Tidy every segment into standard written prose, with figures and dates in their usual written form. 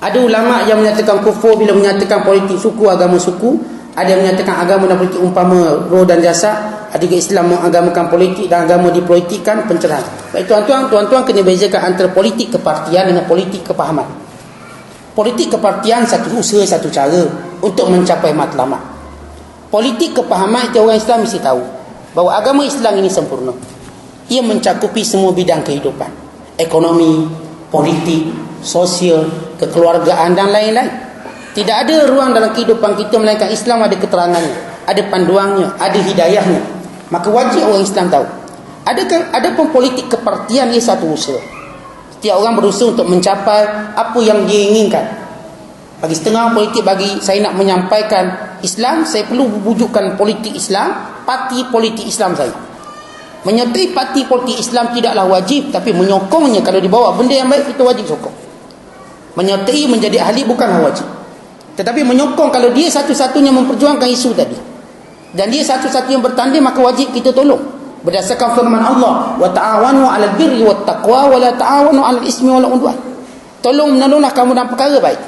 Ada ulama yang menyatakan kufur bila menyatakan politik suku, agama suku. Ada yang menyatakan agama dan politik umpama roh dan jasad. Ada juga Islam mengagamakan politik dan agama dipolitikkan, pencerahan. Baik tuan-tuan kena bezakan antara politik kepartian dengan politik kepahaman. Politik kepartian satu usaha, satu cara untuk mencapai matlamat. Politik kepahaman itu orang Islam mesti tahu bahawa agama Islam ini sempurna. Ia mencakupi semua bidang kehidupan. Ekonomi, politik, sosial, kekeluargaan dan lain-lain. Tidak ada ruang dalam kehidupan kita melainkan Islam ada keterangannya, ada panduannya, ada hidayahnya. Maka wajib orang Islam tahu. Ada pun politik kepartian ia satu usaha. Setiap orang berusaha untuk mencapai apa yang dia inginkan. Bagi setengah politik, bagi saya nak menyampaikan Islam, saya perlu wujudkan politik Islam, parti politik Islam saya. Menyertai parti politik Islam tidaklah wajib, tapi menyokongnya kalau dibawa benda yang baik kita wajib sokong. Menyertai menjadi ahli bukanlah wajib, tetapi menyokong kalau dia satu-satunya memperjuangkan isu tadi dan dia satu-satunya bertanding, maka wajib kita tolong berdasarkan firman Allah, wa ta'awanu 'alal birri wat taqwa wa la ta'awanu 'alal ismi wal 'udwan. Tolong menolonglah kamu dalam perkara baik,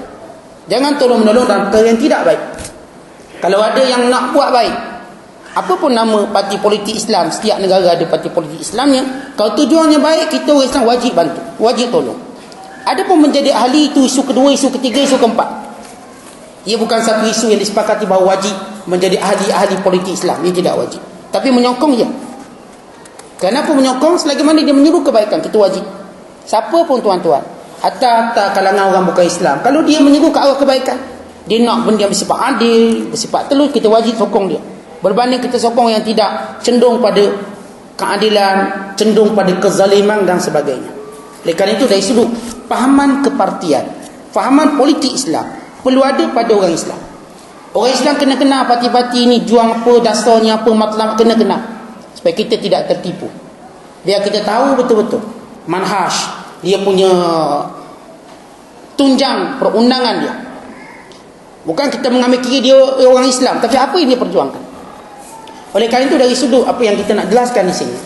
jangan tolong menolong dalam perkara yang tidak baik. Kalau ada yang nak buat baik, apapun nama parti politik Islam, setiap negara ada parti politik Islamnya, kalau tujuannya baik, kita orang Islam wajib bantu, wajib tolong. Ada pun menjadi ahli itu isu kedua, isu ketiga, isu keempat. Ia bukan satu isu yang disepakati bahawa wajib menjadi ahli-ahli politik Islam. Ia tidak wajib, tapi menyokong je. Kenapa menyokong? Selagi mana dia menyuruh kebaikan, kita wajib. Siapa pun tuan-tuan, hatta kalangan orang bukan Islam, kalau dia menyuruh ke arah kebaikan, dia nak benda yang bersifat adil, bersifat telus, kita wajib sokong dia. Berbanding kita sokong yang tidak, cenderung pada keadilan, cenderung pada kezaliman dan sebagainya. Oleh kerana itu dari sudut fahaman kepartian, fahaman politik Islam perlu ada pada orang Islam. Orang Islam kena kenal parti-parti ini juang apa, dasarnya apa, matlamat, kena kenal supaya kita tidak tertipu. Biar kita tahu betul-betul manhaj dia punya tunjang perundangan dia. Bukan kita mengambil kira dia orang Islam, tapi apa yang dia perjuangkan. Oleh kerana itu dari sudut apa yang kita nak jelaskan di sini,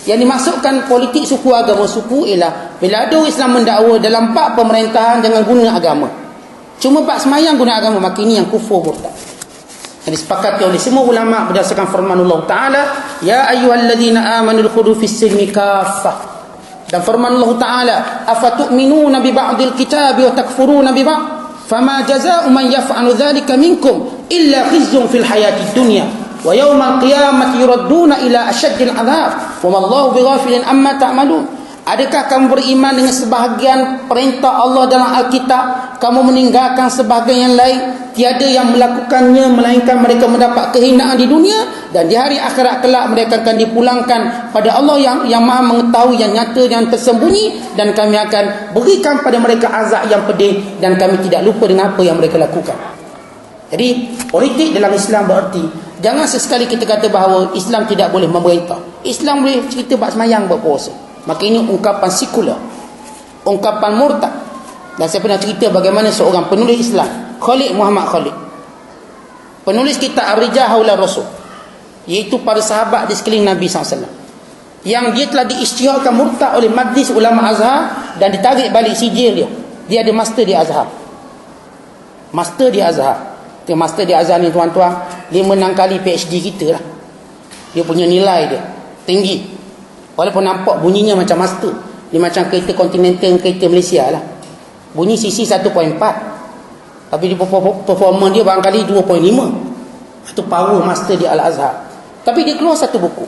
yang dimaksudkan politik suku, agama suku ialah bila ada Islam mendakwa dalam bab pemerintahan jangan guna agama, cuma bab semayang guna agama, maka ini yang kufur murtad. Yang disepakati oleh semua ulama berdasarkan firman Allah Ta'ala, ya ayyuhalladzina amanu udkhulu fis-silmi kaffah. Dan firman Allah Ta'ala, afatu'minuna bi ba'dil kitabi wa takfuruna bi ba'd, fama jazaa'u man yaf'alu dzalika minkum illa khizyun fil hayatid dunya wa yaumal qiyamati yuradduna ila asyaddil 'adzab wa mallahu bighafilin amma ta'malun. Adakah kamu beriman dengan sebahagian perintah Allah dalam Alkitab, kamu meninggalkan sebahagian yang lain? Tiada yang melakukannya melainkan mereka mendapat kehinaan di dunia, dan di hari akhirat kelak mereka akan dipulangkan pada Allah yang Maha mengetahui yang nyata dan tersembunyi, dan kami akan berikan pada mereka azab yang pedih, dan kami tidak lupa dengan apa yang mereka lakukan. Jadi politik dalam Islam berarti jangan sesekali kita kata bahawa Islam tidak boleh memerintah. Islam boleh cerita bab semayang, bab puasa. Maka ini ungkapan sekular, ungkapan murtad. Dan saya pernah cerita bagaimana seorang penulis Islam, Khalid Muhammad Khalid, penulis kitab Ar-Rijal Haula Rasul, iaitu para sahabat di sekeliling Nabi SAW, yang dia telah diisytiharkan murtad oleh Majlis Ulama Azhar dan ditarik balik sijil dia. Dia ada master di Azhar. Master di Azhar. Master di Azhar ni tuan-tuan, dia menang kali PhD kita lah. Dia punya nilai dia tinggi. Walaupun nampak bunyinya macam master, dia macam kereta Continental, kereta Malaysia lah. Bunyi CC 1.4, tapi di performa dia barangkali 2.5. Itu power master di Al-Azhar. Tapi dia keluar satu buku.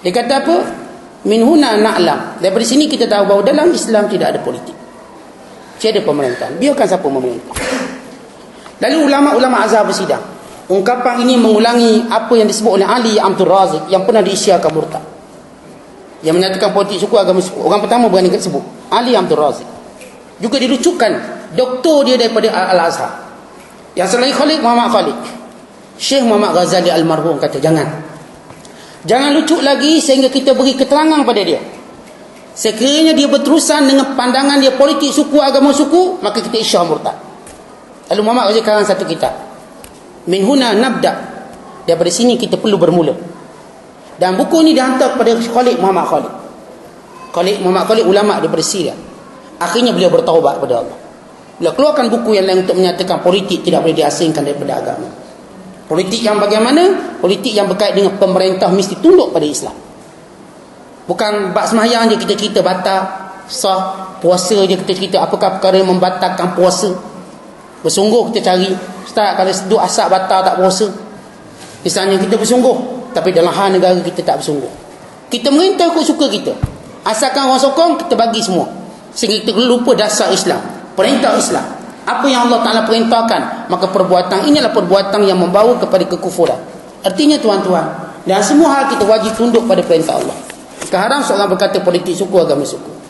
Dia kata apa? Min huna na'lam. Daripada sini kita tahu bahawa dalam Islam tidak ada politik, tiada pemerintahan. Biarkan siapa memerintah. Lalu ulama-ulama Azhar bersidang. Ungkapan ini mengulangi apa yang disebut oleh Ali Abdul Razik yang pernah diisytiharkan murtad, yang menyatakan politik suku, agama suku. Orang pertama berani sebut Ali Abdul Razik. Juga dirucukkan doktor dia daripada Al-Azhar. Yang selain Khalid Muhammad Khalid, Syekh Muhammad Ghazali Almarhum kata jangan lucuk lagi sehingga kita beri keterangan pada dia. Sekiranya dia berterusan dengan pandangan dia politik suku, agama suku, maka kita isytihar murtad. Lalu Muhammad Ghazali karang satu kitab, Min huna nabda. Daripada sini kita perlu bermula. Dan buku ini dihantar kepada Khalid Muhammad Khalid. Khalid Muhammad Khalid ulama daripada Syria. Akhirnya beliau bertaubat kepada Allah. Beliau keluarkan buku yang lain untuk menyatakan politik tidak boleh diasingkan daripada agama. Politik yang bagaimana? Politik yang berkait dengan pemerintah mesti tunduk pada Islam. Bukan bab sembahyang je kita batal sah, puasa je kita apakah perkara yang membatalkan puasa. Bersungguh kita cari, ustaz kalau sedut asap batal tak puasa. Misalnya kita bersungguh, tapi dalam hal negara kita tak bersungguh. Kita merintah ikut suka kita. Asalkan orang sokong, kita bagi semua. Sehingga kita lupa dasar Islam, perintah Islam. Apa yang Allah Ta'ala perintahkan, maka perbuatan ini adalah perbuatan yang membawa kepada kekufuran. Artinya tuan-tuan, dan semua hal kita wajib tunduk pada perintah Allah. Sekarang seorang berkata politik suku, agama suku.